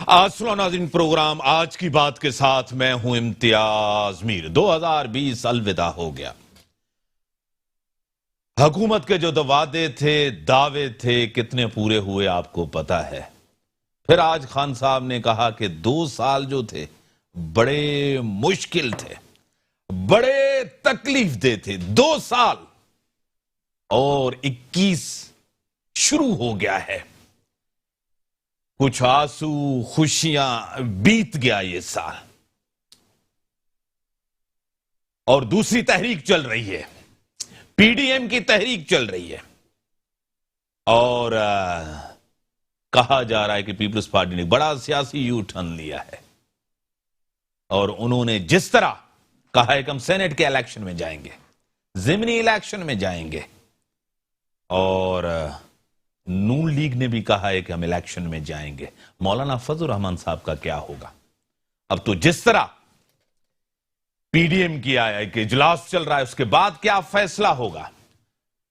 السلام ناظرین، پروگرام آج کی بات کے ساتھ میں ہوں امتیاز میر۔ 2020 الوداع ہو گیا۔ حکومت کے جو وعدے تھے، دعوے تھے، کتنے پورے ہوئے آپ کو پتا ہے۔ پھر آج خان صاحب نے کہا کہ 2 سال جو تھے بڑے مشکل تھے، بڑے تکلیف دہ تھے 2 سال، اور 21 شروع ہو گیا ہے۔ کچھ آنسو، خوشیاں، بیت گیا یہ سال، اور دوسری تحریک چل رہی ہے، پی ڈی ایم کی تحریک چل رہی ہے، اور کہا جا رہا ہے کہ پیپلز پارٹی نے بڑا سیاسی یو ٹرن لیا ہے، اور انہوں نے جس طرح کہا ہے کہ ہم سینٹ کے الیکشن میں جائیں گے، ضمنی الیکشن میں جائیں گے، اور نون لیگ نے بھی کہا ہے کہ ہم الیکشن میں جائیں گے۔ مولانا فضل الرحمان صاحب کا کیا ہوگا؟ اب تو جس طرح پی ڈی ایم کی آیا کہ اجلاس چل رہا ہے، اس کے بعد کیا فیصلہ ہوگا؟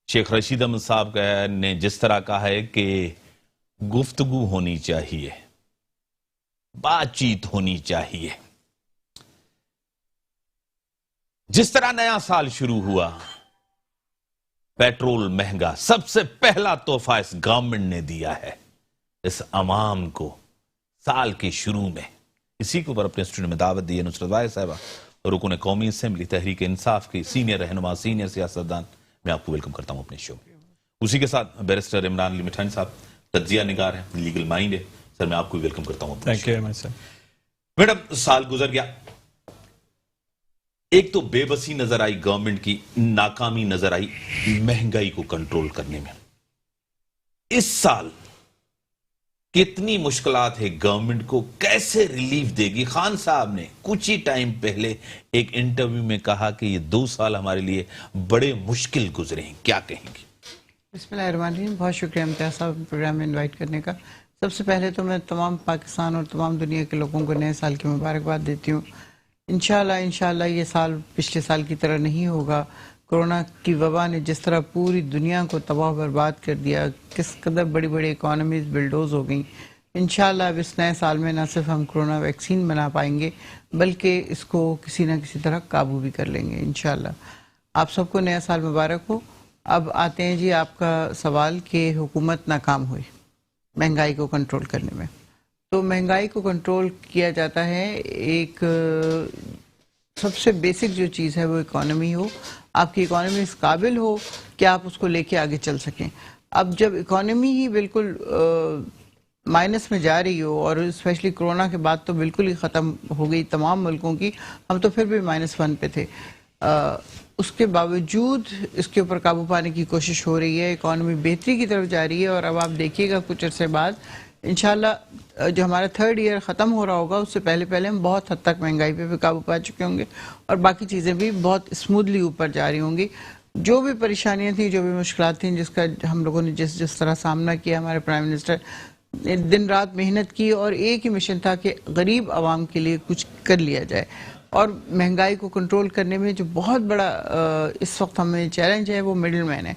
شیخ رشید احمد صاحب نے جس طرح کہا ہے کہ گفتگو ہونی چاہیے، بات چیت ہونی چاہیے۔ جس طرح نیا سال شروع ہوا، پیٹرول مہنگا، سب سے پہلا تحفہ اس گورنمنٹ نے دیا ہے اس عوام کو سال کے شروع میں۔ اسی کے اوپر اپنے اسٹوڈیو میں دعوت دی ہے نصرت واحد صاحبہ، رکن قومی اسمبلی تحریک انصاف کی سینئر رہنما، سینئر سیاستدان۔ میں آپ کو ویلکم کرتا ہوں اپنے شو میں۔ اسی کے ساتھ بیرسٹر عمران علی مٹھانی صاحب، تجزیہ نگار ہیں، لیگل مائنڈ ہے۔ سر میں آپ کو ویلکم کرتا ہوں اپنے شو میں۔ میڈم، سال گزر گیا، ایک تو بے بسی نظر آئی، گورنمنٹ کی ناکامی نظر آئی مہنگائی کو کنٹرول کرنے میں۔ اس سال کتنی مشکلات ہے گورنمنٹ کو، کیسے ریلیف دے گی؟ خان صاحب نے کچھ ہی ٹائم پہلے ایک انٹرویو میں کہا کہ یہ 2 سال ہمارے لیے بڑے مشکل گزرے ہیں، کیا کہیں گے؟ بسم اللہ الرحمن الرحیم۔ بہت شکریہ امتیاز صاحب پروگرام میں انوائٹ کرنے کا۔ سب سے پہلے تو میں تمام پاکستان اور تمام دنیا کے لوگوں کو نئے سال کی مبارکباد دیتی ہوں۔ انشاءاللہ یہ سال پچھلے سال کی طرح نہیں ہوگا۔ کرونا کی وبا نے جس طرح پوری دنیا کو تباہ و برباد کر دیا، کس قدر بڑی بڑی اکانومیز بلڈوز ہو گئیں، انشاءاللہ اب اس نئے سال میں نہ صرف ہم کرونا ویکسین بنا پائیں گے بلکہ اس کو کسی نہ کسی طرح قابو بھی کر لیں گے انشاءاللہ۔ آپ سب کو نیا سال مبارک ہو۔ اب آتے ہیں جی آپ کا سوال کہ حکومت ناکام ہوئی مہنگائی کو کنٹرول کرنے میں۔ تو مہنگائی کو کنٹرول کیا جاتا ہے، ایک سب سے بیسک جو چیز ہے وہ اکانومی ہو، آپ کی اکانومی اس قابل ہو کہ آپ اس کو لے کے آگے چل سکیں۔ اب جب اکانومی ہی بالکل مائنس میں جا رہی ہو، اور اسپیشلی کرونا کے بعد تو بالکل ہی ختم ہو گئی تمام ملکوں کی، ہم تو پھر بھی -1 پہ تھے، اس کے باوجود اس کے اوپر قابو پانے کی کوشش ہو رہی ہے، اکانومی بہتری کی طرف جا رہی ہے، اور اب آپ دیکھیے گا کچھ عرصے بعد انشاءاللہ جو ہمارا 3rd ایئر ختم ہو رہا ہوگا، اس سے پہلے ہم بہت حد تک مہنگائی پہ بھی قابو پا چکے ہوں گے، اور باقی چیزیں بھی بہت اسموتھلی اوپر جا رہی ہوں گی۔ جو بھی پریشانیاں تھیں، جو بھی مشکلات تھیں، جس کا ہم لوگوں نے جس طرح سامنا کیا، ہمارے پرائم منسٹر دن رات محنت کی، اور ایک ہی مشن تھا کہ غریب عوام کے لیے کچھ کر لیا جائے۔ اور مہنگائی کو کنٹرول کرنے میں جو بہت بڑا اس وقت ہمیں چیلنج ہے وہ مڈل مین ہے۔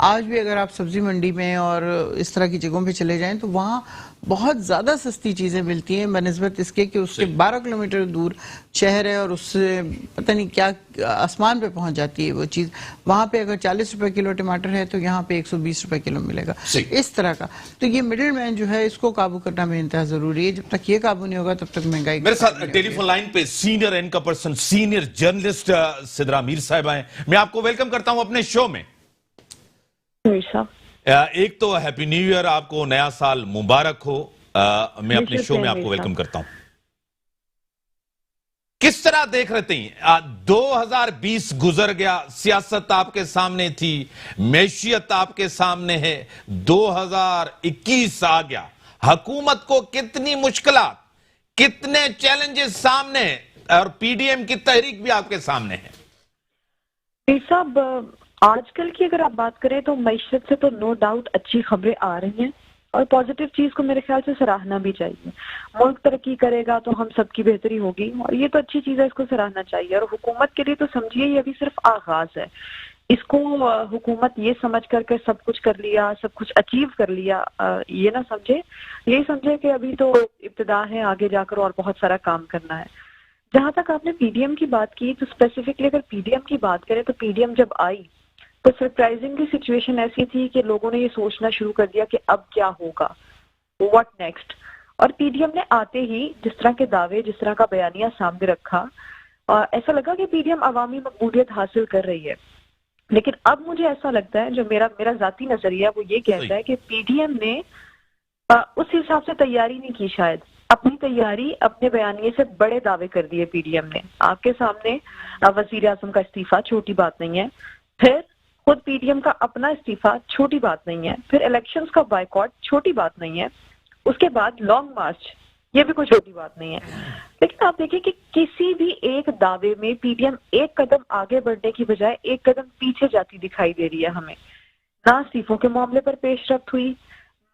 آج بھی اگر آپ سبزی منڈی میں اور اس طرح کی جگہوں پہ چلے جائیں تو وہاں بہت زیادہ سستی چیزیں ملتی ہیں بنسبت اس کے کہ اس سے 12 کلومیٹر دور شہر ہے، اور اس سے پتہ نہیں کیا آسمان پہ پہنچ جاتی ہے وہ چیز۔ وہاں پہ اگر 40 روپے کلو ٹماٹر ہے تو یہاں پہ 120 روپے کلو ملے گا، اس طرح کا۔ تو یہ مڈل مین جو ہے، اس کو قابو کرنا بے انتہا ضروری ہے۔ جب تک یہ قابو نہیں ہوگا تب تک مہنگائی۔ میرے ساتھ ٹیلی فون لائن پہ senior anchor person, senior journalist Sidra Mir صاحب ہیں۔ میں آپ کو ویلکم کرتا ہوں اپنے شو میں۔ ایک تو ہیپی نیو ایئر، آپ کو نیا سال مبارک ہو۔ میں اپنے شو میں آپ کو ویلکم کرتا ہوں۔ کس طرح دیکھ رہے ہیں 2020 گزر گیا، سیاست آپ کے سامنے تھی، معیشت آپ کے سامنے ہے، 2021 آ گیا، حکومت کو کتنی مشکلات، کتنے چیلنجز سامنے ہیں، اور پی ڈی ایم کی تحریک بھی آپ کے سامنے ہے۔ صاحب، آج کل کی اگر آپ بات کریں تو معیشت سے تو نو ڈاؤٹ اچھی خبریں آ رہی ہیں، اور پازیٹیو چیز کو میرے خیال سے سراہنا بھی چاہیے۔ ملک ترقی کرے گا تو ہم سب کی بہتری ہوگی، اور یہ تو اچھی چیز ہے، اس کو سراہنا چاہیے۔ اور حکومت کے لیے تو سمجھیے یہ ابھی صرف آغاز ہے۔ اس کو حکومت یہ سمجھ کر کے سب کچھ کر لیا، سب کچھ اچیو کر لیا، یہ نہ سمجھے، یہی سمجھے کہ ابھی تو ابتدا ہے، آگے جا کر اور بہت سارا کام کرنا ہے۔ جہاں تک آپ نے پی ڈی ایم کی بات کی تو اسپیسیفکلی اگر پی ڈی ایم کی بات کریں تو پی ڈی ایم جب آئی تو سرپرائزنگلی سچویشن ایسی تھی کہ لوگوں نے یہ سوچنا شروع کر دیا کہ اب کیا ہوگا، واٹ نیکسٹ۔ اور پی ڈی ایم نے آتے ہی جس طرح کے دعوے، جس طرح کا بیانیہ سامنے رکھا، ایسا لگا کہ پی ڈی ایم عوامی مقبولیت حاصل کر رہی ہے۔ لیکن اب مجھے ایسا لگتا ہے، جو میرا ذاتی نظریہ وہ یہ کہتا ہے کہ پی ڈی ایم نے اس حساب سے تیاری نہیں کی، شاید اپنی تیاری اپنے بیانیے سے بڑے دعوے کر دیے پی ڈی ایم نے۔ آپ کے سامنے وزیر اعظم کا استعفیٰ چھوٹی بات نہیں ہے، پھر خود پی ڈی ایم کا اپنا استعفیٰ چھوٹی بات نہیں ہے، پھر الیکشنز کا بائیکاٹ چھوٹی بات نہیں ہے، اس کے بعد لانگ مارچ، یہ بھی کوئی چھوٹی بات نہیں ہے۔ لیکن آپ دیکھیں کہ کسی بھی ایک دعوے میں پی ڈی ایم ایک قدم آگے بڑھنے کی بجائے ایک قدم پیچھے جاتی دکھائی دے رہی ہے ہمیں۔ نہ استعفوں کے معاملے پر پیش رفت ہوئی،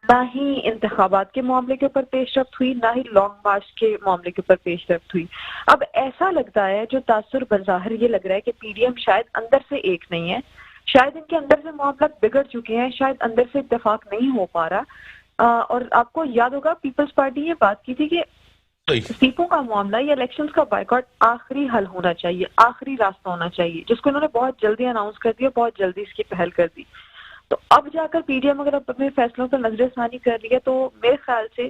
نہ ہی انتخابات کے معاملے کے اوپر پیش رفت ہوئی، نہ ہی لانگ مارچ کے معاملے کے اوپر پیش رفت ہوئی۔ اب ایسا لگتا ہے، جو تاثر بظاہر یہ لگ رہا ہے کہ پی ڈی ایم شاید اندر سے ایک نہیں ہے، شاید ان کے اندر سے معاملات بگڑ چکے ہیں، شاید اندر سے اتفاق نہیں ہو پا رہا۔ اور آپ کو یاد ہوگا پیپلز پارٹی یہ بات کی تھی کہ استعفوں کا معاملہ یا الیکشنز کا بائیکاٹ آخری حل ہونا چاہیے، آخری راستہ ہونا چاہیے، جس کو انہوں نے بہت جلدی اناؤنس کر دیا، بہت جلدی اس کی پہل کر دی۔ تو اب جا کر پی ڈی ایم اگر اپنے فیصلوں پر نظر ثانی کر رہی ہے تو میرے خیال سے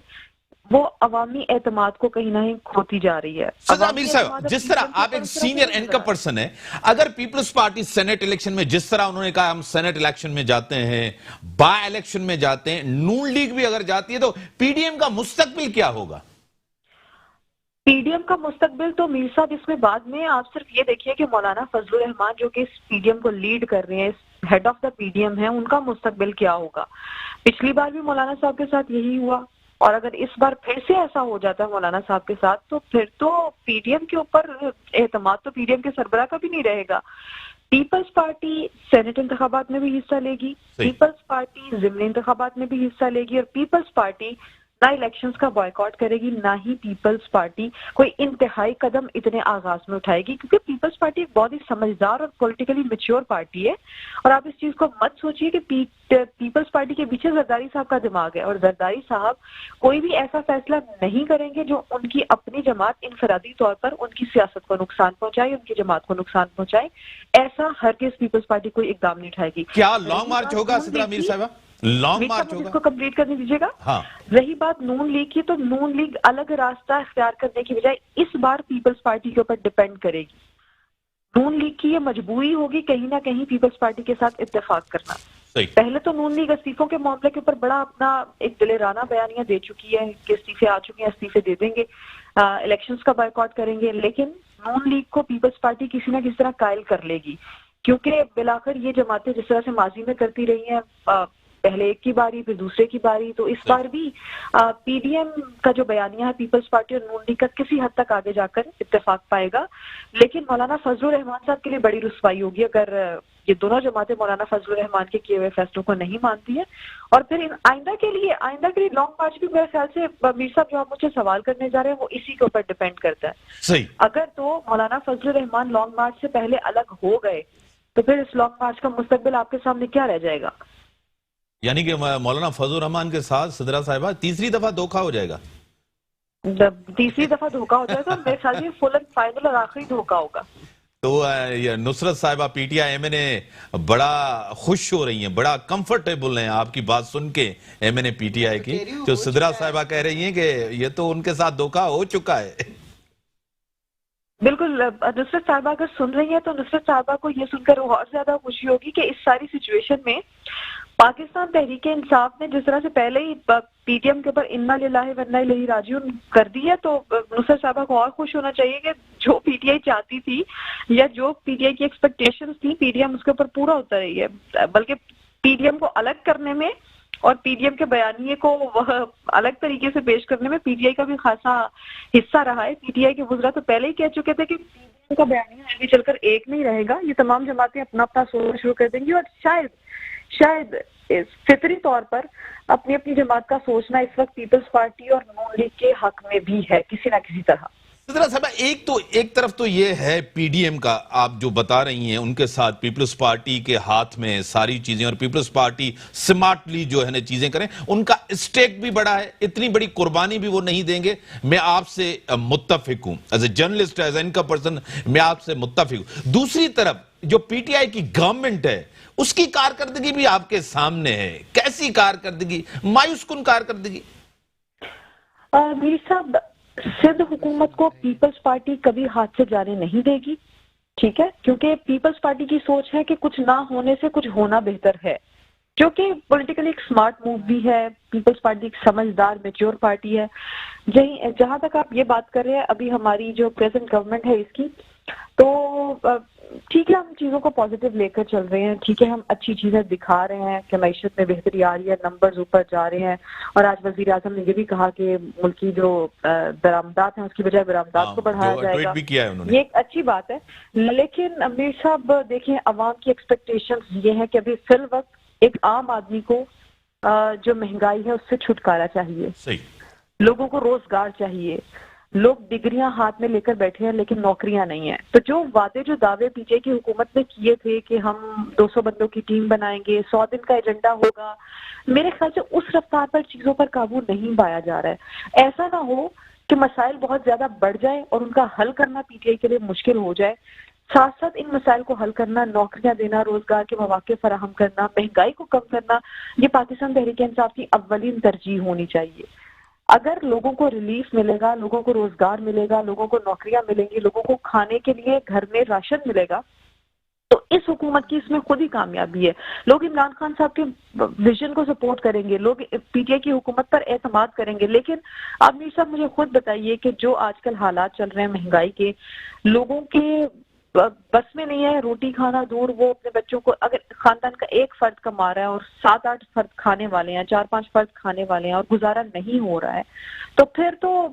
وہ عوامی اعتماد کو کہیں نہ کہیں کھوتی جا رہی ہے۔ سزا امیر صاحب، جس طرح آپ ایک سینئر اینکر پرسن ہیں، اگر پیپلز پارٹی سینٹ الیکشن میں جس طرح انہوں نے کہا ہم سینٹ الیکشن میں جاتے ہیں، بائی الیکشن میں جاتے ہیں، نون لیگ بھی اگر جاتی ہے، تو پی ڈی ایم کا مستقبل کیا ہوگا؟ پی ڈی ایم کا مستقبل تو میر صاحب اس میں بعد میں آپ صرف یہ دیکھیے کہ مولانا فضل الرحمان جو کہ اس پی ڈی ایم کو لیڈ کر رہے ہیں، head of the P D M ہے، ان کا مستقبل کیا ہوگا۔ پچھلی بار بھی مولانا صاحب کے ساتھ یہی ہوا، اور اگر اس بار پھر سے ایسا ہو جاتا ہے مولانا صاحب کے ساتھ تو پھر تو پی ڈی ایم کے اوپر اعتماد تو پی ڈی ایم کے سربراہ کا بھی نہیں رہے گا۔ پیپلز پارٹی سینٹ انتخابات میں بھی حصہ لے گی، پیپلز پارٹی ضمنی انتخابات میں بھی حصہ لے گی، اور پیپلز پارٹی نہ الیکشنز کا بائیکاٹ کرے گی، نہ ہی پیپلز پارٹی کوئی انتہائی قدم اتنے آغاز میں اٹھائے گی، کیونکہ پیپلز پارٹی ایک بہت ہی سمجھدار اور پولیٹیکلی میچور پارٹی ہے۔ اور آپ اس چیز کو مت سوچیے کہ پیپلز پارٹی کے پیچھے زرداری صاحب کا دماغ ہے، اور زرداری صاحب کوئی بھی ایسا فیصلہ نہیں کریں گے جو ان کی اپنی جماعت انفرادی طور پر ان کی سیاست کو نقصان پہنچائے، ان کی جماعت کو نقصان پہنچائے۔ ایسا ہرگز پیپلز پارٹی کوئی اقدام نہیں اٹھائے گی۔ کیا لانگ مارچ ہوگا سدرا میر صاحبہ؟ لانگ مارچ ہوگا؟ اس کو کمپلیٹ کرنے دیجیے گا۔ ہاں، رہی بات نون لیگ کی، تو نون لیگ الگ راستہ اختیار کرنے کی بجائے اس بار پیپلز پارٹی کے اوپر ڈیپینڈ کرے گی۔ نون لیگ کی یہ مجبوری ہوگی کہیں نہ کہیں پیپلز پارٹی کے ساتھ اتفاق کرنا۔ پہلے تو نون لیگ استعفوں کے معاملے کے اوپر بڑا اپنا ایک دلیرانہ بیانیہ دے چکی ہے کہ استعفے آ چکے ہیں، استعفے دے دیں گے، الیکشنز کا بائیکاٹ کریں گے، لیکن نون لیگ کو پیپلز پارٹی کسی نہ کسی طرح قائل کر لے گی، کیونکہ بلاخر یہ جماعتیں جس طرح سے ماضی میں کرتی رہی ہیں، پہلے ایک کی باری پھر دوسرے کی باری، تو اس بار بھی پی ڈی ایم کا جو بیانیہ ہے پیپلز پارٹی اور نون لیگ کا کسی حد تک آگے جا کر اتفاق پائے گا۔ لیکن مولانا فضل الرحمان صاحب کے لیے بڑی رسوائی ہوگی اگر یہ دونوں جماعتیں مولانا فضل الرحمان کے کیے ہوئے فیصلوں کو نہیں مانتی ہیں۔ اور پھر آئندہ کے لیے لانگ مارچ بھی میرے خیال سے میر صاحب جو آپ مجھ سے سوال کرنے جا رہے ہیں وہ اسی کے اوپر ڈیپینڈ کرتا ہے۔ صحیح۔ اگر تو مولانا فضل الرحمان لانگ مارچ سے پہلے الگ ہو گئے تو پھر اس لانگ مارچ کا مستقبل آپ کے سامنے کیا رہ جائے گا؟ یعنی کہ مولانا فضل الرحمان کے ساتھ صدرہ صاحبہ تیسری دفعہ دھوکہ ہو جائے گا؟ تیسری دفعہ دھوکہ ہو جائے گا، میرے خیال سے فل اینڈ فائنل اور آخری دھوکہ ہوگا۔ تو یہ نصرت صاحبہ P T I M N A بڑا خوش ہو رہی ہیں، بڑا کمفرٹیبل ہیں آپ کی بات سن کے، M N A P T I کی، جو صدرہ صاحبہ کہہ رہی ہیں کہ یہ تو ان کے ساتھ دھوکہ ہو چکا ہے۔ بالکل، نصرت صاحبہ اگر سن رہی ہیں تو نصرت صاحبہ کو یہ سن کر اور زیادہ خوشی ہوگی کہ اس ساری سچویشن میں پاکستان تحریک انصاف نے جس طرح سے پہلے ہی پی ٹی ایم کے اوپر انا للہ و انا الیہ راجعون کر دی ہے، تو نصرت صاحبہ کو اور خوش ہونا چاہیے کہ جو پی ٹی آئی چاہتی تھی یا جو پی ٹی آئی کی ایکسپیکٹیشنز تھی پی ٹی ایم اس کے اوپر پورا اتر رہی ہے، بلکہ پی ٹی ایم کو الگ کرنے میں اور پی ٹی ایم کے بیانیے کو الگ طریقے سے پیش کرنے میں پی ٹی آئی کا بھی خاصا حصہ رہا ہے۔ پی ٹی آئی کے وزراء تو پہلے ہی کہہ چکے تھے کہ پی ٹی ایم کا بیانیہ آگے چل کر ایک نہیں رہے گا، یہ تمام جماعتیں اپنا اپنا سوچنا شروع کر دیں گی، اور شاید فطری طور پر اپنی اپنی جماعت کا سوچنا اس وقت پیپلز پارٹی اور نون لیگ کے حق میں بھی ہے کسی نہ کسی طرح۔ ذرا صاحبہ ایک طرف تو یہ ہے پی ڈی ایم کا آپ جو بتا رہی ہیں ان کے ساتھ پیپلز پارٹی کے ہاتھ میں ساری چیزیں اور پیپلز پارٹی سمارٹلی جو ہے نا چیزیں کریں ان کا اسٹیک بھی بڑا ہے اتنی بڑی قربانی بھی وہ نہیں دیں گے میں آپ سے متفق ہوں as a journalist as an کا پرسن میں آپ سے متفق ہوں دوسری طرف جو پی ٹی آئی کی گورنمنٹ ہے اس کی کارکردگی بھی آپ کے سامنے ہے کیسی کارکردگی مایوس کن کارکردگی میر صاحب سندھ حکومت کو پیپلز پارٹی کبھی ہاتھ سے جانے نہیں دے گی ٹھیک ہے کیونکہ پیپلز پارٹی کی سوچ ہے کہ کچھ نہ ہونے سے کچھ ہونا بہتر ہے جو کہ پولیٹیکلی ایک سمارٹ موو بھی ہے پیپلز پارٹی ایک سمجھدار میچور پارٹی ہے جہاں تک آپ یہ بات کر رہے ہیں ابھی ہماری جو پریزنٹ گورنمنٹ ہے اس کی تو ٹھیک ہے ہم چیزوں کو پازیٹیو لے کر چل رہے ہیں ٹھیک ہے ہم اچھی چیزیں دکھا رہے ہیں کہ معیشت میں بہتری آ رہی ہے نمبرز اوپر جا رہے ہیں اور آج وزیر اعظم نے یہ بھی کہا کہ ملک کی جو درآمدات ہیں اس کی بجائے برآمدات کو بڑھایا جائے گا یہ ایک اچھی بات ہے لیکن امیر صاحب دیکھیں عوام کی ایکسپیکٹیشن یہ ہے کہ ابھی فی الوقت ایک عام آدمی کو جو مہنگائی ہے اس سے چھٹکارا چاہیے لوگوں کو روزگار چاہیے لوگ ڈگریاں ہاتھ میں لے کر بیٹھے ہیں لیکن نوکریاں نہیں ہیں تو جو وعدے جو دعوے پی جے کی حکومت نے کیے تھے کہ ہم 200 بندوں کی ٹیم بنائیں گے 100 دن کا ایجنڈا ہوگا میرے خیال سے اس رفتار پر چیزوں پر قابو نہیں پایا جا رہا ہے ایسا نہ ہو کہ مسائل بہت زیادہ بڑھ جائے اور ان کا حل کرنا پی ٹی آئی کے لیے مشکل ہو جائے ساتھ ساتھ ان مسائل کو حل کرنا نوکریاں دینا روزگار کے مواقع فراہم کرنا مہنگائی کو کم کرنا یہ پاکستان تحریک انصاف کی اولین ترجیح ہونی چاہیے اگر لوگوں کو ریلیف ملے گا لوگوں کو روزگار ملے گا لوگوں کو نوکریاں ملیں گی لوگوں کو کھانے کے لیے گھر میں راشن ملے گا تو اس حکومت کی اس میں خود ہی کامیابی ہے لوگ عمران خان صاحب کے ویژن کو سپورٹ کریں گے لوگ پی ٹی آئی کی حکومت پر اعتماد کریں گے لیکن آپ میر صاحب مجھے خود بتائیے کہ جو آج کل حالات چل رہے ہیں مہنگائی کے لوگوں کے بس میں نہیں ہے روٹی کھانا دور وہ اپنے بچوں کو اگر خاندان کا ایک فرد کما رہا ہے اور 7-8 فرد کھانے والے ہیں 4-5 فرد کھانے والے ہیں اور گزارا نہیں ہو رہا ہے تو پھر تو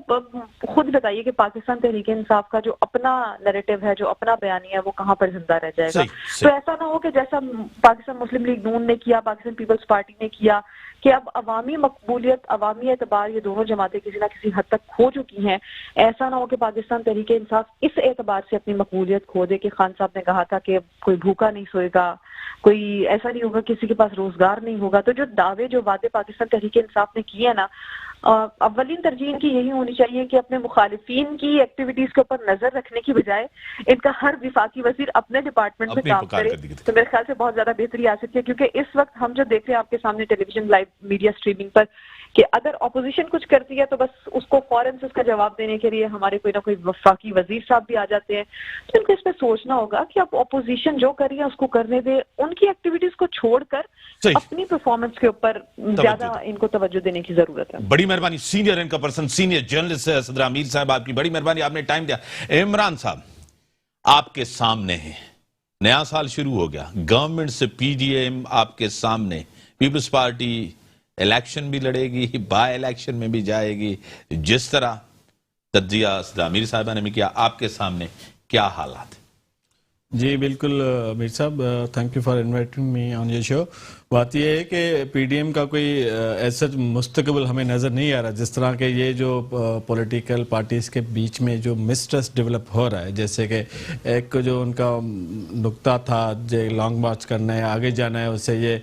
خود بتائیے کہ پاکستان تحریک انصاف کا جو اپنا نیریٹو ہے جو اپنا بیانیہ ہے وہ کہاں پر زندہ رہ جائے گا تو ایسا نہ ہو کہ جیسا پاکستان مسلم لیگ نون نے کیا پاکستان پیپلز پارٹی نے کیا کہ اب عوامی مقبولیت عوامی اعتبار یہ دونوں جماعتیں کسی نہ کسی حد تک کھو چکی ہیں ایسا نہ ہو کہ پاکستان تحریک انصاف اس اعتبار سے اپنی مقبولیت کھو دے کہ خان صاحب نے کہا تھا کہ کوئی بھوکا نہیں سوئے گا کوئی ایسا نہیں ہوگا کسی کے پاس روزگار نہیں ہوگا تو جو دعوے جو وعدے پاکستان تحریک انصاف نے کیے ہیں نا اولین ترجیح ان کی یہی ہونی چاہیے کہ اپنے مخالفین کی ایکٹیویٹیز کے اوپر نظر رکھنے کی بجائے ان کا ہر وفاقی وزیر اپنے ڈپارٹمنٹ میں کام کرے تو میرے خیال سے بہت زیادہ بہتری آ سکتی ہے کیونکہ اس وقت ہم جو دیکھ رہے ہیں آپ کے سامنے ٹیلی ویژن لائیو میڈیا اسٹریمنگ پر کہ اگر اپوزیشن کچھ کرتی ہے تو بس اس کو فوراً سے اس کا جواب دینے کے لیے ہمارے کوئی نہ کوئی وفاقی وزیر صاحب بھی آ جاتے ہیں تو ان کو اس پہ سوچنا ہوگا کہ اب اپوزیشن جو کر رہی ہے اس کو کرنے دے ان کی ایکٹیویٹیز کو چھوڑ کر اپنی پرفارمنس کے اوپر زیادہ ان کو توجہ دینے کی ضرورت ہے بڑی مہربانی سینئر ان کا پرسن سینئر جرنلسٹ صدر امیر صاحب آپ کی بڑی مہربانی آپ نے ٹائم دیا عمران صاحب آپ کے سامنے ہے نیا سال شروع ہو گیا گورنمنٹ سے پی ڈی ایم آپ کے سامنے پیپلز پارٹی الیکشن بھی لڑے گی بائی الیکشن میں بھی جائے گی جس طرح تجزیہ صدر امیر صاحبہ نے بھی کیا آپ کے سامنے کیا حالات جی بالکل امیر صاحب thank you for inviting me on your show بات یہ ہے کہ پی ڈی ایم کا کوئی ایسا مستقبل ہمیں نظر نہیں آ رہا جس طرح کہ یہ جو پولیٹیکل پارٹیز کے بیچ میں جو مسٹرسٹ ڈیولپ ہو رہا ہے جیسے کہ ایک جو ان کا نقطہ تھا جو لانگ مارچ کرنا ہے آگے جانا ہے اس سے یہ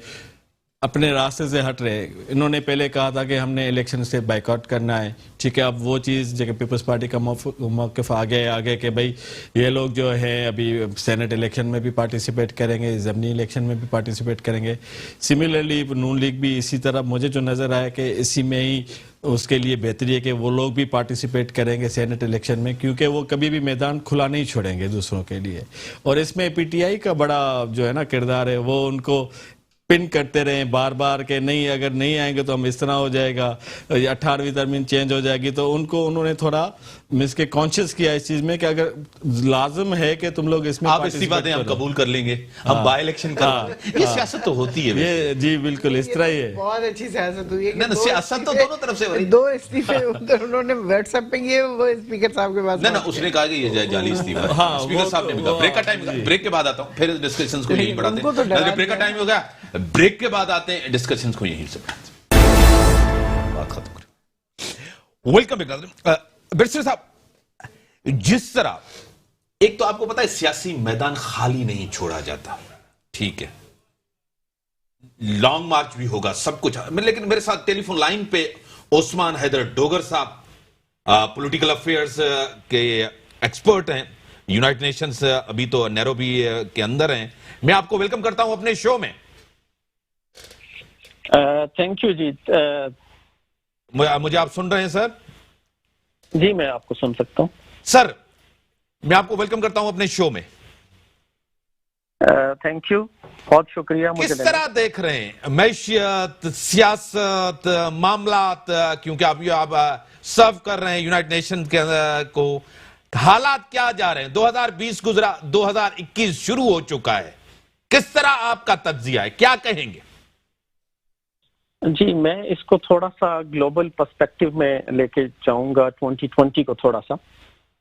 اپنے راستے سے ہٹ رہے انہوں نے پہلے کہا تھا کہ ہم نے الیکشن سے بائیک آؤٹ کرنا ہے ٹھیک ہے اب وہ چیز جو کہ پیپلز پارٹی کا موقف آگے کہ بھائی یہ لوگ جو ہے ابھی سینٹ الیکشن میں بھی پارٹیسپیٹ کریں گے ضمنی الیکشن میں بھی پارٹیسپیٹ کریں گے سملرلی نون لیگ بھی اسی طرح مجھے جو نظر آیا کہ اسی میں ہی اس کے لیے بہتری ہے کہ وہ لوگ بھی پارٹیسپیٹ کریں گے سینٹ الیکشن میں کیونکہ وہ کبھی بھی میدان کھلا نہیں چھوڑیں گے دوسروں کے لیے اور اس میں پی ٹی آئی کا بڑا جو ہے نا کردار ہے وہ ان کو پن کرتے رہیں بار بار کہ نہیں اگر نہیں آئیں گے تو ہم اس طرح ہو جائے گا 18ویں ترمیم چینج ہو جائے گی تو انہوں نے تھوڑا مس کے کانشیس کیا اس چیز میں کہ اگر لازم ہے کہ تم لوگ اس میں آپ استعفا دیں ہم قبول کر لیں گے ہم بائی الیکشن کر لیں گے یہ سیاست تو ہوتی ہے یہ جی بالکل اس طرح ہی ہے بہت اچھی سیاست ہوئی ہے سیاست تو دونوں طرف سے ہو رہی 2 استعفے انہوں نے واٹس ایپ پہ کیے وہ اسپیکر صاحب کے پاس نہ اس نے کہا کہ یہ جعلی استعفا اسپیکر صاحب نے بھی کہا بریک کا ٹائم بریک کے بعد آتا ہوں پھر ڈسکشنز کو یہی بڑھاتے ہیں بریک کا ٹائم ہو گیا بریک کے بعد آتے ہیں ڈسکشنز کو یہیں سے بڑھاتے ہیں بات ختم کریں ویلکم بیک برسر صاحب جس طرح ایک تو آپ کو پتا ہے سیاسی میدان خالی نہیں چھوڑا جاتا, ٹھیک ہے, لانگ مارچ بھی ہوگا, سب کچھ, لیکن میرے ساتھ ٹیلی فون لائن پہ عثمان حیدر ڈوگر صاحب پولیٹیکل افیئرز کے ایکسپرٹ ہیں, یونائٹڈ نیشنز ابھی تو نیروبی کے اندر ہیں. میں آپ کو ویلکم کرتا ہوں اپنے شو میں. تھینک یو جی. مجھے آپ سن رہے ہیں سر؟ جی میں آپ کو سن سکتا ہوں سر. میں آپ کو ویلکم کرتا ہوں اپنے شو میں. تھینک یو, بہت شکریہ. کس طرح دیکھ رہے ہیں معیشت, سیاست, معاملات, کیونکہ آپ سرو کر رہے ہیں یونائٹڈ نیشن کو, حالات کیا جا رہے ہیں؟ 2020 گزرا, 2021 شروع ہو چکا ہے, کس طرح آپ کا تجزیہ ہے, کیا کہیں گے؟ جی میں اس کو تھوڑا سا گلوبل پرسپیکٹو میں لے کے جاؤں گا, 2020 کو تھوڑا سا,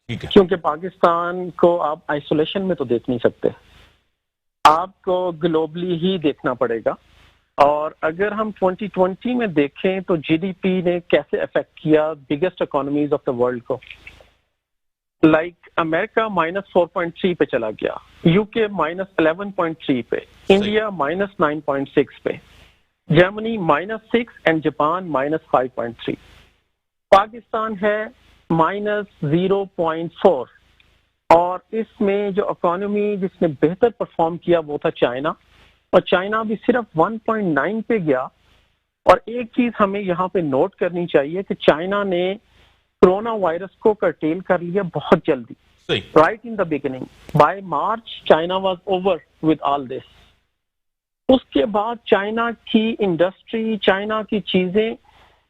کیونکہ پاکستان کو آپ آئسولیشن میں تو دیکھ نہیں سکتے, آپ کو گلوبلی ہی دیکھنا پڑے گا. اور اگر ہم 2020 میں دیکھیں تو جی ڈی پی نے کیسے افیکٹ کیا biggest economies of the world کو. لائک امریکہ -4.3 پہ چلا گیا, یو کے -11.3 پہ, انڈیا -9.6 پہ, جرمنی -6 اینڈ جاپان -5.3. پاکستان ہے -0.4. اور اس میں جو اکانومی جس نے بہتر پرفارم کیا وہ تھا چائنا, اور چائنا بھی صرف 1.9 پہ گیا. اور ایک چیز ہمیں یہاں پہ نوٹ کرنی چاہیے کہ چائنا نے کرونا وائرس کو کرٹیل کر لیا بہت جلدی, right in the beginning. By March China was over with all this. اس کے بعد چائنا کی انڈسٹری, چائنا کی چیزیں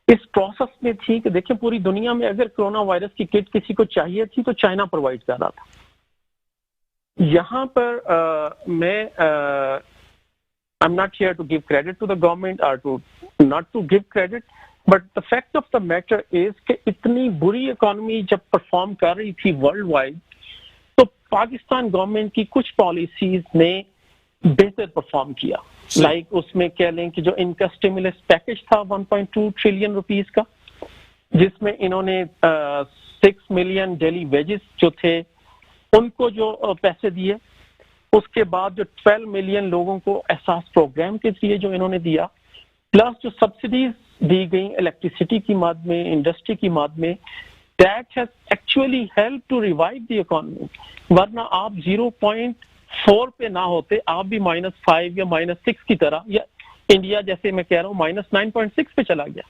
اس پروسیس میں تھی کہ دیکھیں پوری دنیا میں اگر کرونا وائرس کی کٹ کسی کو چاہیے تھی تو چائنا پرووائڈ کر رہا تھا. یہاں پر میں I'm not here to give credit to the government or to not to give credit, but the fact of the matter is کہ اتنی بری اکانومی جب پرفارم کر رہی تھی ورلڈ وائڈ تو پاکستان گورنمنٹ کی کچھ پالیسیز نے بہتر پرفارم کیا. لائک اس میں کہہ لیں کہ جو ان کا اسٹیمولس پیکج تھا 1.2 ٹریلین روپیز کا, جس میں انہوں نے 6 ملین ڈیلی ویجز جو تھے ان کو جو پیسے دیے, اس کے بعد جو 12 ملین لوگوں کو احساس پروگرام کے ذریعے جو انہوں نے دیا, پلس جو سبسڈیز دی گئیں الیکٹریسٹی کی ماد میں, انڈسٹری کی ماد میں, that has actually help to revive the economy. ورنہ آپ 0.4 پہ نہ ہوتے, آپ بھی -5 یا -6 کی طرح, یا انڈیا جیسے میں کہہ رہا ہوں -9.6 پہ چلا گیا.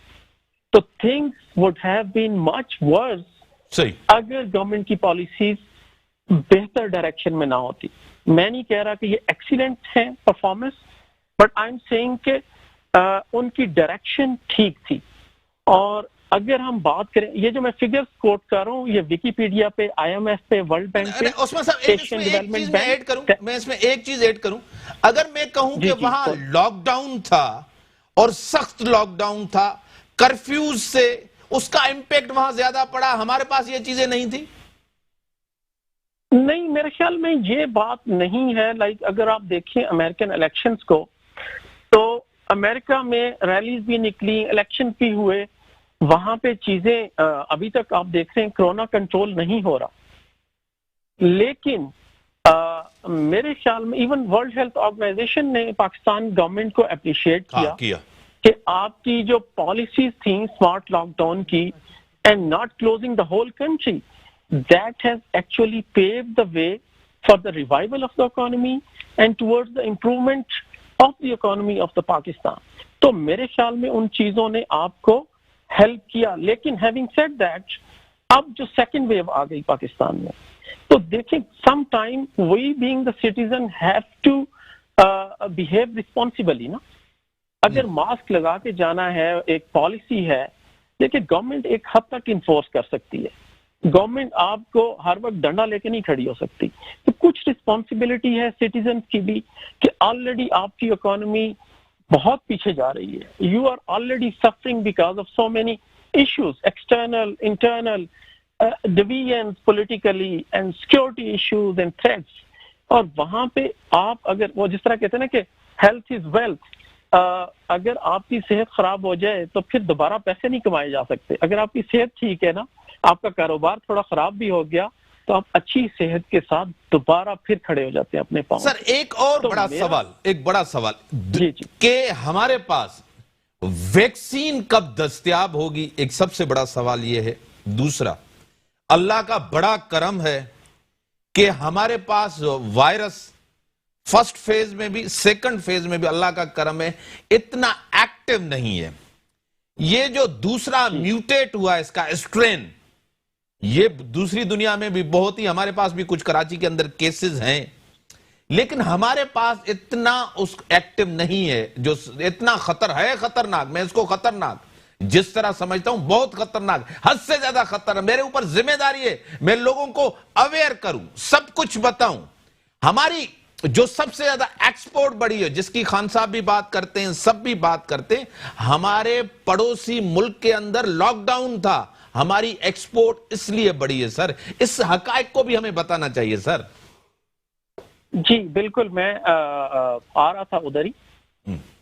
تو تھنگس وڈ ہیو بین مچ ورس اگر گورنمنٹ کی پالیسیز بہتر ڈائریکشن میں نہ ہوتی. میں نہیں کہہ رہا کہ یہ ایکسیلنٹ ہے performance, but I am seeing کہ ان کی ڈائریکشن ٹھیک تھی. اور اگر ہم بات کریں, یہ جو میں فگرز کوٹ کر رہا ہوں یہ ویکیپیڈیا پہ, آئی ایم ایف پہ, ورلڈ بینک پہ, ایشین ڈیولپمنٹ بینک. میں اس میں ایک چیز ایڈ کروں. اگر میں کہوں کہ وہاں لاک ڈاؤن تھا اور سخت لاک ڈاؤن تھا, کرفیوز سے اس کا امپیکٹ وہاں زیادہ پڑا, ہمارے پاس یہ چیزیں نہیں تھی. نہیں, میرے خیال میں یہ بات نہیں ہے. لائک اگر آپ دیکھیں امریکن الیکشنز کو تو امریکہ میں ریلیز بھی نکلی, الیکشن بھی ہوئے, وہاں پہ چیزیں ابھی تک آپ دیکھ رہے ہیں کرونا کنٹرول نہیں ہو رہا. لیکن میرے خیال میں ایون ورلڈ ہیلتھ آرگنائزیشن نے پاکستان گورنمنٹ کو اپریشیٹ کیا کہ آپ کی جو پالیسیز تھیں اسمارٹ لاک ڈاؤن کی and not closing the whole country, that has actually paved the way for the revival of the economy and towards the improvement of the economy of the Pakistan. تو میرے خیال میں ان چیزوں نے آپ کو help کیا. لیکن having said that, اب جو سیکنڈ ویو آ گئی پاکستان میں تو دیکھیں some time we being the citizen have to behave responsibly نا. اگر ماسک لگا کے جانا ہے, ایک پالیسی ہے, دیکھیں گورنمنٹ ایک حد تک انفورس کر سکتی ہے, گورنمنٹ آپ کو ہر وقت ڈنڈا لے کے نہیں کھڑی ہو سکتی. تو کچھ رسپانسبلٹی ہے سٹیزنز کی بھی کہ آلریڈی آپ کی اکانومی بہت پیچھے جا رہی ہے. You are already suffering because of so many issues, external, internal divisions politically and security issues and threats. اور وہاں پہ آپ اگر وہ جس طرح کہتے ہیں نا کہ ہیلتھ از ویلتھ, اگر آپ کی صحت خراب ہو جائے تو پھر دوبارہ پیسے نہیں کمائے جا سکتے. اگر آپ کی صحت ٹھیک ہے نا, آپ کا کاروبار تھوڑا خراب بھی ہو گیا تو آپ اچھی صحت کے ساتھ دوبارہ پھر کھڑے ہو جاتے ہیں اپنے پاؤں سر ایک اور تو بڑا سوال جی جی کہ ہمارے پاس ویکسین کب دستیاب ہوگی، ایک سب سے بڑا سوال یہ ہے۔ دوسرا، اللہ کا بڑا کرم ہے کہ ہمارے پاس وائرس فرسٹ فیز میں بھی سیکنڈ فیز میں بھی اللہ کا کرم ہے اتنا ایکٹیو نہیں ہے۔ یہ جو دوسرا میوٹیٹ ہوا ہے اس کا اسٹرین، یہ دوسری دنیا میں بھی بہت ہی، ہمارے پاس بھی کچھ کراچی کے اندر کیسز ہیں، لیکن ہمارے پاس اتنا اس ایکٹیو نہیں ہے، جو اتنا خطرناک، میں اس کو خطرناک جس طرح سمجھتا ہوں بہت خطرناک، حد سے زیادہ خطرناک۔ میرے اوپر ذمہ داری ہے میں لوگوں کو اویئر کروں، سب کچھ بتاؤں۔ ہماری جو سب سے زیادہ ایکسپورٹ بڑی ہے، جس کی خان صاحب بھی بات کرتے ہیں، سب بھی بات کرتے ہیں، ہمارے پڑوسی ملک کے اندر لاک ڈاؤن تھا، ہماری ایکسپورٹ اس لیے بڑی ہے۔ سر اس حقائق کو بھی ہمیں بتانا چاہیے سر۔ جی بالکل، میں آ رہا تھا ادھر ہی،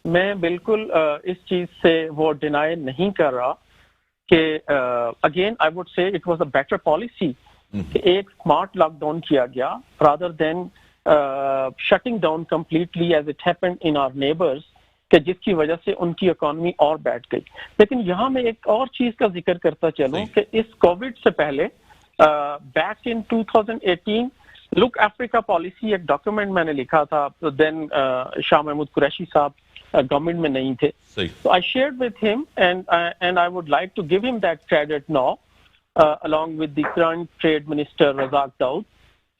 میں بالکل اس چیز سے وہ ڈینائی نہیں کر رہا کہ again I would say it was a better policy کہ ایک اسمارٹ لاک ڈاؤن کیا گیا rather than shutting down completely as it happened in our neighbours, کہ جس کی وجہ سے ان کی اکانومی اور بیٹھ گئی۔ لیکن یہاں میں ایک اور چیز کا ذکر کرتا چلوں کہ اس کووڈ سے پہلے back in 2018 look Africa policy ایک ڈاکیومنٹ میں نے لکھا تھا، دین شاہ محمود قریشی صاحب گورنمنٹ میں نہیں تھے، so I shared with him and I would like to give him that credit now along with the current trade minister Razak Daud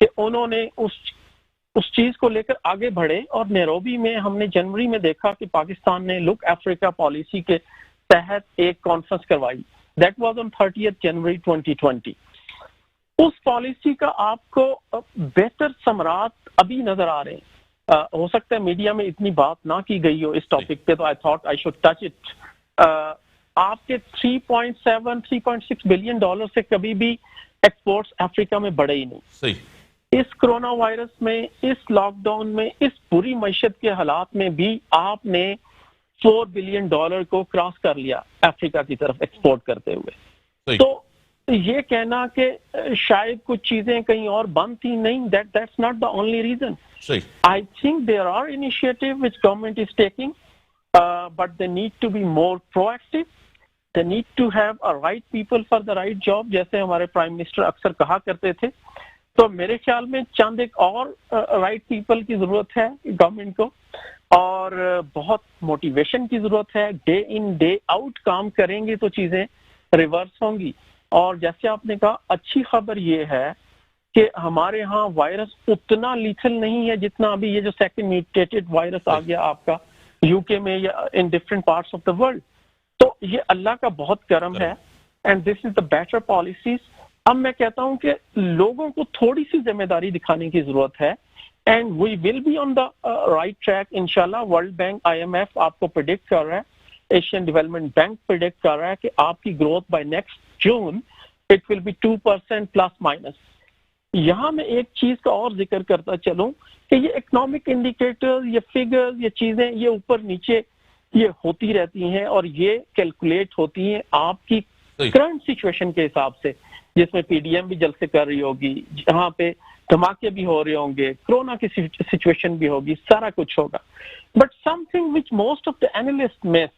کہ انہوں نے اس چیز کو لے کر آگے بڑھے، اور نیروبی میں ہم نے جنوری میں دیکھا کہ پاکستان نے لک افریقہ پالیسی کے تحت ایک کانفرنس کروائی، دیٹ واز آن 30 جنوری 2020۔ اس پالیسی کا آپ کو بہتر ثمرات ابھی نظر آ رہے ہیں۔ ہو سکتا ہے میڈیا میں اتنی بات نہ کی گئی ہو اس ٹاپک پہ، تو I thought I should touch it. آپ کے 3.6 بلین ڈالر سے کبھی بھی ایکسپورٹس افریقہ میں بڑھے ہی نہیں۔ اس کرونا وائرس میں، اس لاک ڈاؤن میں، اس بری معیشت کے حالات میں بھی آپ نے 4 بلین ڈالر کو کراس کر لیا افریقہ کی طرف ایکسپورٹ کرتے ہوئے۔ تو یہ کہنا کہ شاید کچھ چیزیں کہیں اور بند تھی، نہیں، that's not the only reason. I think there are initiatives which government is taking, but they need to be more proactive. They need to have a right people for the right job, جیسے ہمارے prime minister اکثر کہا کرتے تھے۔ تو میرے خیال میں چند ایک اور رائٹ پیپل کی ضرورت ہے گورنمنٹ کو، اور بہت موٹیویشن کی ضرورت ہے۔ ڈے ان ڈے آؤٹ کام کریں گے تو چیزیں ریورس ہوں گی۔ اور جیسے آپ نے کہا، اچھی خبر یہ ہے کہ ہمارے ہاں وائرس اتنا لیتھل نہیں ہے جتنا ابھی یہ جو سیکنڈ میوٹیٹڈ وائرس آ گیا آپ کا یو کے میں یا in different parts of the world. تو یہ اللہ کا بہت کرم ہے، and this is the better policies. اب میں کہتا ہوں کہ لوگوں کو تھوڑی سی ذمہ داری دکھانے کی ضرورت ہے، and we will be on the right track انشاءاللہ۔ World Bank, I M F آپ کو پریڈکٹ کر رہا ہے، ایشین ڈیولپمنٹ بینک پریڈکٹ کر رہا ہے کہ آپ کی growth by next June it will be 2% plus minus. یہاں میں ایک چیز کا اور ذکر کرتا چلوں کہ یہ اکنامک انڈیکیٹر، یہ فگرز، یہ چیزیں یہ اوپر نیچے یہ ہوتی رہتی ہیں، اور یہ کیلکولیٹ ہوتی ہیں آپ کی کرنٹ سچویشن کے حساب سے، جس میں پی ڈی ایم بھی جلد سے کر رہی ہوگی، جہاں پہ دھماکے بھی ہو رہے ہوں گے، کرونا کی سچویشن بھی ہوگی، سارا کچھ ہوگا۔ But something which most of the analyst miss,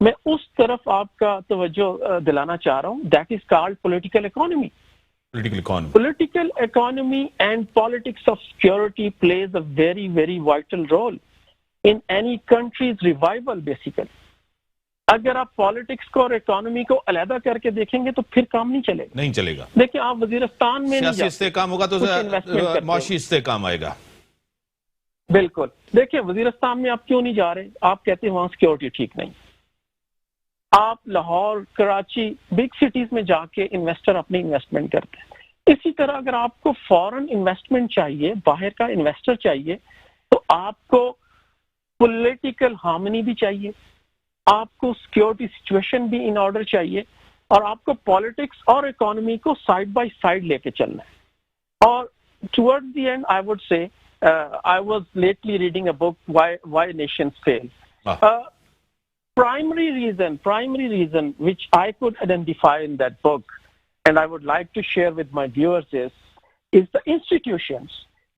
میں اس طرف آپ کا توجہ دلانا چاہ رہا ہوں، that is called political economy. Political economy and politics of security plays a very, very vital role in any country's revival basically. اگر آپ پالیٹکس کو اور اکانومی کو علیحدہ کر کے دیکھیں گے تو پھر کام نہیں چلے گا۔ دیکھیں آپ وزیرستان میں سیاسی استحکام ہوگا تو معاشی استحکام آئے گا۔ بالکل، دیکھیں وزیرستان میں آپ کیوں نہیں جا رہے؟ آپ کہتے ہیں وہاں سیکورٹی ٹھیک نہیں۔ آپ لاہور، کراچی، بگ سٹیز میں جا کے انویسٹر اپنی انویسٹمنٹ کرتے ہیں۔ اسی طرح اگر آپ کو فورن انویسٹمنٹ چاہیے، باہر کا انویسٹر چاہیے، تو آپ کو پولیٹیکل ہارمنی بھی چاہیے، آپ کو سیکورٹی سچویشن بھی ان آرڈر چاہیے، اور آپ کو پالیٹکس اور اکانومی کو سائڈ بائی سائڈ لے کے چلنا ہے۔ اور toward the end I would say I was lately reading a book why nations fail. Primary reason which I could identify in that book, and I would like to share with my viewers, is is the institutions.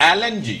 LNG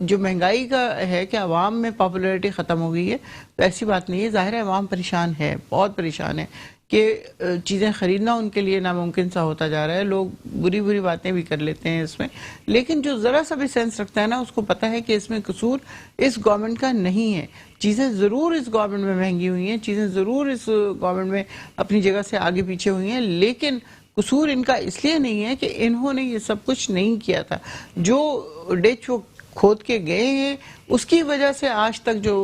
جو مہنگائی کا ہے کہ عوام میں popularity ختم ہو گئی ہے، تو ایسی بات نہیں ہے. ظاہر ہے عوام پریشان ہے، بہت پریشان ہے کہ چیزیں خریدنا ان کے لیے ناممکن سا ہوتا جا رہا ہے. لوگ بری بری باتیں بھی کر لیتے ہیں اس میں، لیکن جو ذرا سا بھی سینس رکھتا ہے نا اس کو پتا ہے کہ اس میں قصور اس گورنمنٹ کا نہیں ہے. چیزیں ضرور اس گورنمنٹ میں مہنگی ہوئی ہیں، چیزیں ضرور اس گورنمنٹ میں اپنی جگہ سے آگے پیچھے ہوئی ہیں، لیکن قصور ان کا اس لیے نہیں ہے کہ انہوں نے یہ سب کچھ نہیں کیا تھا. جو ڈیچ وہ کھود کے گئے ہیں اس کی وجہ سے آج تک جو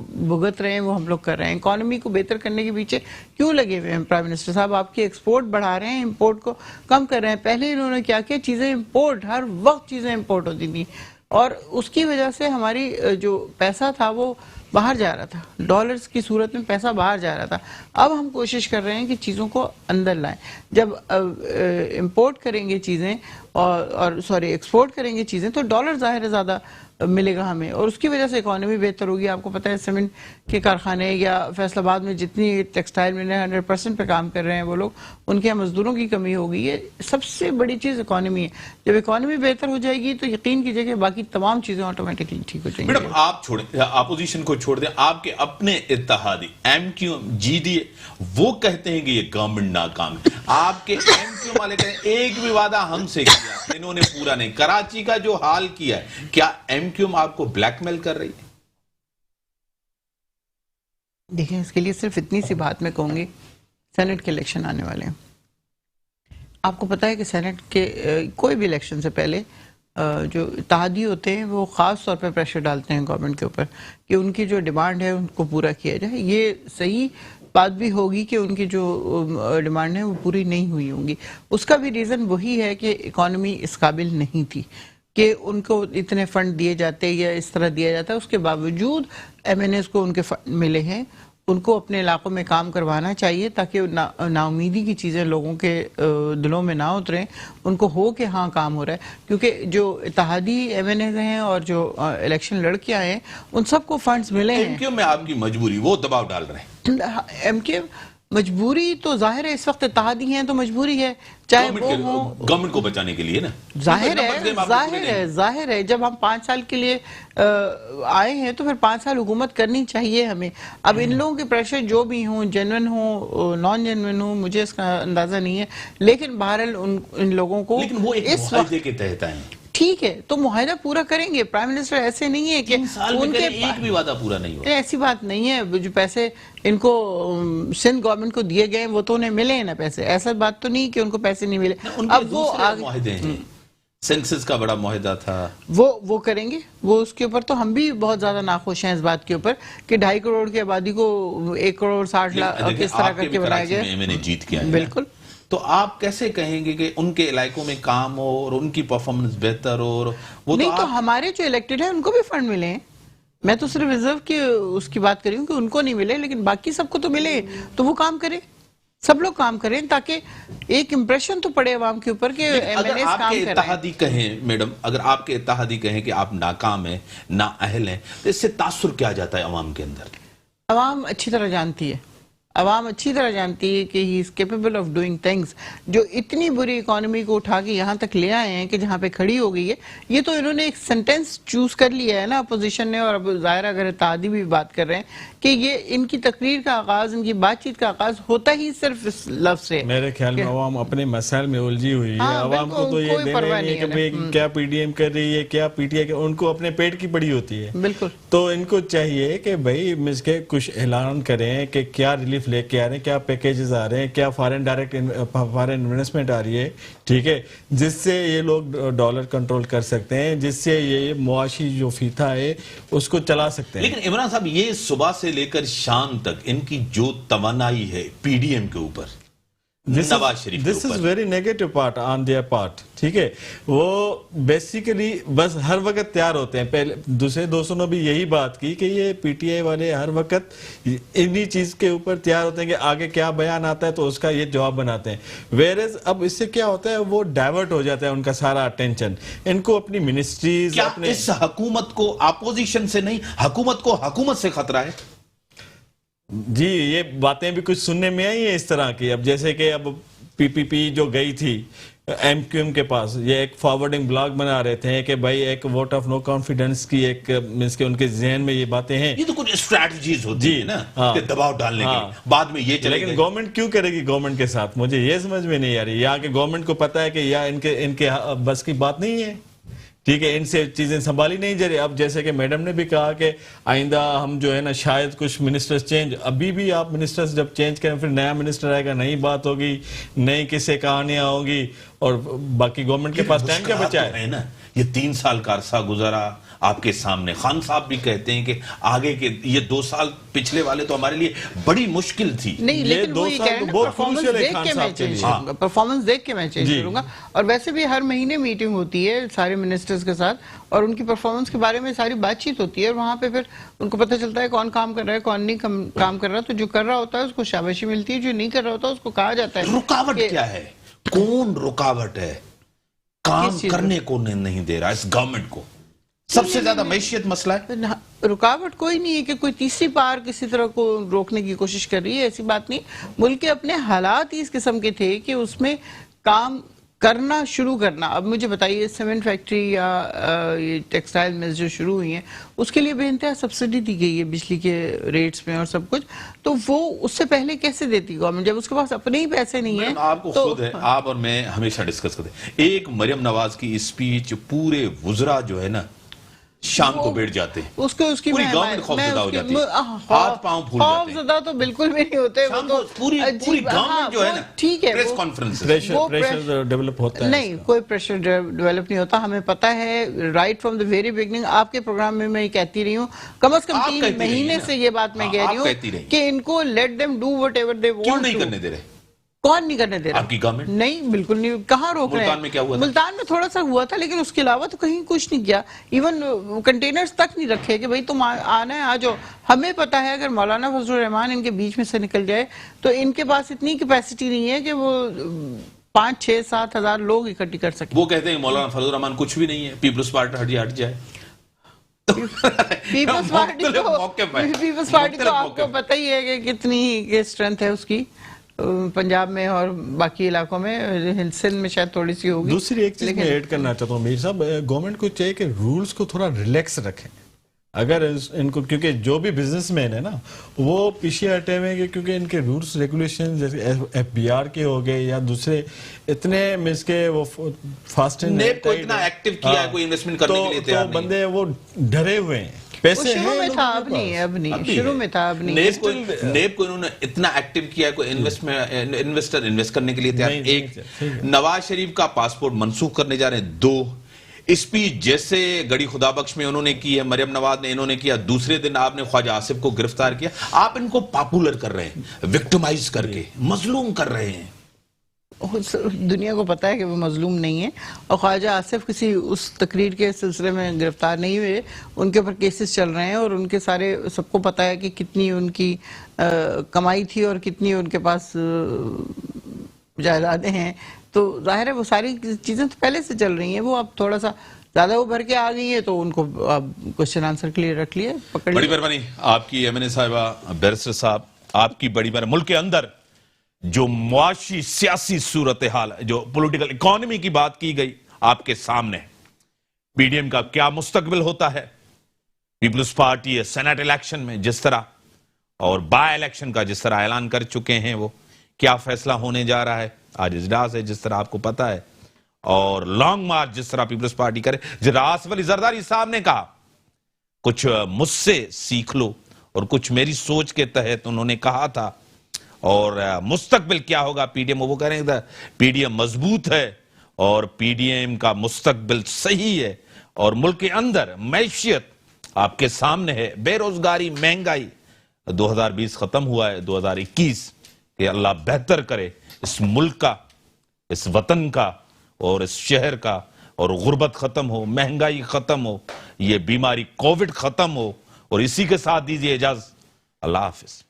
بھگت رہے ہیں وہ ہم لوگ کر رہے ہیں. اکانومی کو بہتر کرنے کے پیچھے کیوں لگے ہوئے ہیں پرائم منسٹر صاحب؟ آپ کی ایکسپورٹ بڑھا رہے ہیں، امپورٹ کو کم کر رہے ہیں. پہلے انہوں نے کیا کیا، چیزیں امپورٹ، ہر وقت چیزیں امپورٹ ہوتی تھیں اور اس کی وجہ سے ہماری جو پیسہ تھا وہ باہر جا رہا تھا، ڈالرز کی صورت میں پیسہ باہر جا رہا تھا. اب ہم کوشش کر رہے ہیں کہ چیزوں کو اندر لائیں. جب امپورٹ کریں گے چیزیں اور سوری ایکسپورٹ کریں گے چیزیں تو ڈالر ظاہر ہے زیادہ ملے گا ہمیں، اور اس کی وجہ سے اکانومی بہتر ہوگی. آپ کو پتہ ہے سیمنٹ کے کارخانے یا فیصل آباد میں جتنی ٹیکسٹائل میں 100% پہ کام کر رہے ہیں وہ لوگ، ان کے مزدوروں کی کمی ہو گئی ہے. سب سے بڑی چیز اکانومی ہے. جب اکانومی بہتر ہو جائے گی تو یقین کیجئے کہ باقی تمام چیزیں آٹومیٹکلی ٹھیک ہو جائیں گی. میڈم آپ چھوڑیں، اپوزیشن کو چھوڑ دیں، آپ کے اپنے اتحادی M Q G D A وہ کہتے ہیں کہ یہ گورنمنٹ ناکام ہے. آپ کے ایم کیو والے کہتے ہیں ایک بھی وعدہ ہم سے کیا انہوں نے پورا نہیں. کراچی کا جو حال کیا ہے، کیا ایم کیو آپ کو بلیک میل کر رہی ہے؟ دیکھیں اس کے لیے صرف اتنی سی بات میں کہوں گی، سینٹ کے الیکشن آنے والے ہیں. آپ کو پتہ ہے کہ سینٹ کے کوئی بھی الیکشن سے پہلے جو اتحادی ہوتے ہیں وہ خاص طور پہ پریشر ڈالتے ہیں گورنمنٹ کے اوپر کہ ان کی جو ڈیمانڈ ہے ان کو پورا کیا جائے. یہ صحیح بات بھی ہوگی کہ ان کی جو ڈیمانڈ ہے وہ پوری نہیں ہوئی ہوں گی. اس کا بھی ریزن وہی ہے کہ اکانومی اس قابل نہیں تھی کہ ان کو اتنے فنڈ دیے جاتے یا اس طرح دیا جاتا. اس کے باوجود ایم این ایز کو ان کے فنڈ ملے ہیں. ان کو اپنے علاقوں میں کام کروانا چاہیے تاکہ نا امیدی کی چیزیں لوگوں کے دلوں میں نہ اتریں، ان کو ہو کہ ہاں کام ہو رہا ہے. کیونکہ جو اتحادی ایم این ایز ہیں اور جو الیکشن لڑ کے آئے ہیں ان سب کو فنڈز ملے ہیں. ایم کیو میں آپ کی مجبوری، وہ دباؤ ڈال رہے ہیں. ایم کیو مجبوری تو ظاہر ہے، اس وقت اتحادی ہیں تو مجبوری ہے، چاہے وہ ہوں گورنمنٹ کو بچانے کے لیے نا. ظاہر ہے جب ہم 5 سال کے لیے آئے ہیں تو پھر 5 سال حکومت کرنی چاہیے ہمیں. اب ان لوگوں کے پریشر جو بھی ہوں، جینوین ہوں نان جینوین ہوں، مجھے اس کا اندازہ نہیں ہے، لیکن بہرحال ان لوگوں کو لیکن وہ ایک معاہدے کے تحت آئے ہیں. ٹھیک ہے تو معاہدہ پورا کریں گے. پرائم منسٹر ایسے نہیں ہے کہ ان کے ایک بھی وعدہ پورا نہیں ہوا. ایسی بات نہیں ہے. جو پیسے ان کو سندھ گورنمنٹ کو دیے گئے وہ تو انہیں ملے ہیں نا پیسے. ایسا بات تو نہیں کہ ان کو پیسے نہیں ملے. اب وہ معاہدے ہیں، سینسس کا بڑا معاہدہ تھا، وہ کریں گے. وہ اس کے اوپر تو ہم بھی بہت زیادہ ناخوش ہیں اس بات کے اوپر کہ 2.5 کروڑ کی آبادی کو 1 کروڑ 60 لاکھ کس طرح کر کے بنایا گیا. میں نے جیت کیا ہے بالکل. تو آپ کیسے کہیں گے کہ ان کے علاقوں میں کام ہو اور ان کی پرفارمنس بہتر ہو؟ وہ نہیں تو ہمارے جو الیکٹڈ ہیں ان کو بھی فنڈ ملے ہیں. میں تو صرف ریزرو کی اس کی بات کر رہی ہوں کہ ان کو نہیں ملے، لیکن باقی سب کو تو ملے. تو وہ کام کریں، سب لوگ کام کریں تاکہ ایک امپریشن تو پڑے عوام کے اوپر کہ ایم این ایز کام کر رہے ہیں. اگر آپ کے اتحادی کہیں میڈم، اگر آپ کے اتحادی کہیں کہ آپ ناکام ہیں، نااہل ہیں، تو اس سے تاثر کیا جاتا ہے عوام کے اندر؟ عوام اچھی طرح جانتی ہے، عوام اچھی طرح جانتی ہے کہ he is capable of doing things. جو اتنی بری اکانومی کو اٹھا کے یہاں تک لے آئے ہیں کہ جہاں پہ کھڑی ہو گئی ہے، یہ تو انہوں نے ایک سینٹینس چوز کر لیا ہے نا اپوزیشن نے. اور اب ظاہر اگر اتحادی بھی بات کر رہے ہیں کہ یہ ان کی تقریر کا آغاز، ان کی بات چیت کا آغاز ہوتا ہی صرف اس لفظ سے. میرے خیال میں عوام اپنے مسائل میں الجھی ہوئی ہے. عوام کو تو یہ دینا نہیں ہے کہ کیا پی ڈی ایم کر رہی ہے، کیا پی ٹی آئی، ان کو اپنے پیٹ کی پڑی ہوتی ہے. بالکل. تو ان کو چاہیے کہ بھائی مس کے کچھ اعلان کریں کہ کیا ریلیف لے کے آ رہے ہیں، کیا پیکیجز آ رہے ہیں، کیا فارن انویسٹمنٹ آ رہی ہے، ٹھیک ہے، جس سے یہ لوگ ڈالر کنٹرول کر سکتے ہیں، جس سے یہ معاشی جو فیتہ ہے اس کو چلا سکتے ہیں. لیکن عمران صاحب یہ صبح سے لے کر شام تک ان کی جو توانائی ہے پی ڈی ایم کے اوپر، نواز شریف کے دس اوپر، is very negative part on their part. ٹھیک ہے، وہ بیسیکلی بس ہر وقت تیار ہوتے ہیں. پہلے دوسرے دوستوں نے بھی یہی بات کی کہ یہ پی ٹی آئی والے ہر وقت انہی چیز کے اوپر تیار ہوتے ہیں کہ آگے کیا بیان آتا ہے تو اس کا یہ جواب بناتے ہیں. ویئرز اب اس سے کیا ہوتا ہے، وہ ڈائیورٹ ہو جاتا ہے ان کا سارا اٹینشن. ان کو اپنی منسٹریز، کیا اس حکومت کو اپوزیشن سے نہیں، حکومت کو حکومت سے خطرہ ہے؟ جی یہ باتیں بھی کچھ سننے میں آئی ہیں اس طرح کی. اب جیسے کہ اب پی پی پی جو گئی تھی ایم کیو ایم کے پاس یہ ایک فارورڈنگ بلاگ بنا رہے تھے کہ بھائی ایک ووٹ آف نو کانفیڈنس کی ایک مینس کہ ان کے ذہن میں یہ باتیں ہیں. یہ تو کچھ اسٹریٹجیز ہوتی ہیں نا کہ دباؤ ڈالنے کے لیے، بعد میں یہ چلے لیکن گورنمنٹ کیوں کرے گی گورنمنٹ کے ساتھ؟ مجھے یہ سمجھ میں نہیں آ رہی. یا کہ گورنمنٹ کو پتا ہے کہ یا ان کے بس کی بات نہیں ہے، ٹھیک ہے، ان سے چیزیں سنبھالی نہیں جا رہی. اب جیسے کہ میڈم نے بھی کہا کہ آئندہ ہم جو ہے نا شاید کچھ منسٹرز چینج، ابھی بھی آپ منسٹرز جب چینج کریں پھر نیا منسٹر آئے گا، نئی بات ہوگی، نئی قصے کہانیاں ہوگی، اور باقی گورنمنٹ کے پاس ٹائم کیا بچا ہے نا. یہ 3 سال کا عرصہ گزرا آپ کے سامنے. خان صاحب بھی کہتے ہیں کہ آگے کے یہ 2 سال پچھلے والے تو ہمارے لیے بڑی مشکل تھی. نہیں لیکن وہ یہ کہہ رہے ہیں پرفارمنس دیکھ کے میں چینج کروں گا، پرفارمنس دیکھ کے میں چینج کروں گا. اور ویسے بھی ہر مہینے میٹنگ ہوتی ہے سارے منسٹرز کے ساتھ اور ان کی پرفارمنس کے بارے میں ساری بات چیت ہوتی ہے، اور وہاں پہ پھر ان کو پتہ چلتا ہے کون کام کر رہا ہے کون نہیں کام کر رہا. تو جو کر رہا ہوتا ہے اس کو شاباشی ملتی ہے، جو نہیں کر رہا ہوتا اس کو کہا جاتا ہے. رکاوٹ کیا ہے؟ کون رکاوٹ ہے؟ کام کرنے کو نہیں دے رہا اس گورنمنٹ کو. سب سے زیادہ معیشت مسئلہ ہے. رکاوٹ کوئی نہیں ہے کہ کوئی تیسری پار کسی طرح کو روکنے کی کوشش کر رہی ہے، ایسی بات نہیں. ملک کے اپنے حالات ہی اس قسم کے تھے کہ اس میں کام کرنا شروع کرنا. اب مجھے بتائیے سیمنٹ فیکٹری یا ٹیکسٹائل ملز جو شروع ہوئی ہیں اس کے لیے بے انتہا سبسڈی دی گئی ہے بجلی کے ریٹس میں اور سب کچھ. تو وہ اس سے پہلے کیسے دیتی گورنمنٹ جب اس کے پاس اپنے ہی پیسے نہیں ہیں؟ آپ کو خود ہے، آپ اور میں ہمیشہ ڈسکس کرتے ہیں. ایک مریم نواز کی اسپیچ پورے وزراء جو ہے نا شام کو بیٹھ جاتے ہیں، اس کی پوری گورنمنٹ خوفزدہ ہو جاتی ہے، ہاتھ پاؤں پھول جاتے ہیں. خوفزدہ تو بالکل بھی نہیں ہوتے. وہ تو پوری گورنمنٹ جو ہے نا ٹھیک ہے پریس کانفرنس پریشر ڈیولپ ہوتا ہے. نہیں کوئی پریشر ڈیولپ نہیں ہوتا. ہمیں پتا ہے right from the very beginning. آپ کے پروگرام میں یہ کہتی رہی ہوں، کم از کم 3 مہینے سے یہ بات میں کہہ رہی ہوں کہ ان کو let them do what ever they want. کیوں نہیں کرنے دے رہے؟ کون نہیں کرنے دے رہا؟ آپ کی گورنمنٹ؟ نہیں بالکل نہیں. کہاں روک رہے ہیں؟ ملتان میں کیا ہوا تھا؟ ملتان میں تھوڑا سا ہوا تھا لیکن اس کے علاوہ تو کہیں کچھ نہیں کیا. ایون کنٹینرز تک نہیں رکھے کہ بھئی تم آنا ہے آ جاؤ. ہمیں پتا ہے اگر مولانا فضل الرحمان ان کے بیچ میں سے نکل جائے تو ان کے پاس اتنی کیپیسٹی نہیں ہے کہ وہ 5 6 7 ہزار لوگ اکٹھی کر سکیں. وہ کہتے ہیں مولانا فضل الرحمان کچھ بھی نہیں ہے، پیپلز پارٹی ہٹ جائے. پیپلز پارٹی تو آپ کو پتہ ہی ہے کہ کتنی اسٹرینتھ ہے اس کی پنجاب میں اور باقی علاقوں میں. سندھ میں شاید تھوڑی سی ہوگی. دوسری ایک چیز میں ایڈ کرنا چاہتا ہوں میر صاحب، گورنمنٹ کو چاہیے کہ رولز کو تھوڑا ریلیکس رکھیں. اگر ان کو، کیونکہ جو بھی بزنس مین ہے نا وہ پیچھے ہٹے ہوئے ہیں کیونکہ ان کے رولز ریگولیشن جیسے ایف بی آر کے ہو گئے یا دوسرے اتنے مس کے وہ فاسٹ اینڈ نیب کو اتنا ایکٹیو کیا ہے کوئی انویسٹمنٹ کرنے کے لیے تیار نہیں. بندے وہ ڈرے ہوئے ہیں. پیسے شروع میں تھا اب نہیں شروع میں تھا اب نہیں. نیب کو انہوں نے اتنا ایکٹیو کیا ہے کوئی انویسٹر انویسٹ کرنے کے لیے تیار. ایک نواز شریف کا پاسپورٹ منسوخ کرنے جا رہے ہیں. 2 اسپیچ جیسے گڑی خدا بخش میں انہوں نے کی ہے، مریم نواز نے انہوں نے کیا. دوسرے دن آپ نے خواجہ آصف کو گرفتار کیا. آپ ان کو پاپولر کر رہے ہیں، وکٹمائز کر کے مظلوم کر رہے ہیں. دنیا کو پتا ہے کہ وہ مظلوم نہیں ہے. اور خواجہ آصف کسی اس تقریر کے سلسلے میں گرفتار نہیں ہوئے، ان کے اوپر کیسز چل رہے ہیں اور ان کے سارے سب کو پتا ہے کہ کتنی ان کی کمائی تھی اور کتنی ان کے پاس جائیدادیں ہیں. تو ظاہر ہے وہ ساری چیزیں تو پہلے سے چل رہی ہیں. وہ اب تھوڑا سا زیادہ ابھر کے آ گئی ہیں تو ان کو کوشچن آنسر کلیئر رکھ لیے. بڑی مہربانی آپ کی ایم این اے صاحبہ، بیرسٹر صاحب آپ کی بڑی مہربانی. ملک کے اندر جو معاشی سیاسی صورتحال جو پولیٹیکل اکانومی کی بات کی گئی آپ کے سامنے، پی ڈی ایم کا کیا مستقبل ہوتا ہے؟ پیپلز پارٹی سینٹ الیکشن میں جس طرح اور بائی الیکشن کا جس طرح اعلان کر چکے ہیں، وہ کیا فیصلہ ہونے جا رہا ہے؟ آج اجلاس ہے جس طرح آپ کو پتا ہے، اور لانگ مارچ جس طرح پیپلز پارٹی کرے. آصف علی زرداری صاحب نے کہا کچھ مجھ سے سیکھ لو، اور کچھ میری سوچ کے تحت انہوں نے کہا تھا. اور مستقبل کیا ہوگا پی ڈی ایم؟ وہ کہہ رہے ہیں پی ڈی ایم مضبوط ہے اور پی ڈی ایم کا مستقبل صحیح ہے. اور ملک کے اندر معیشت آپ کے سامنے ہے، بے روزگاری، مہنگائی. 2020 ختم ہوا ہے، 2021 کہ اللہ بہتر کرے اس ملک کا، اس وطن کا اور اس شہر کا، اور غربت ختم ہو، مہنگائی ختم ہو، یہ بیماری کووڈ ختم ہو. اور اسی کے ساتھ دیجیے اجازت. اللہ حافظ.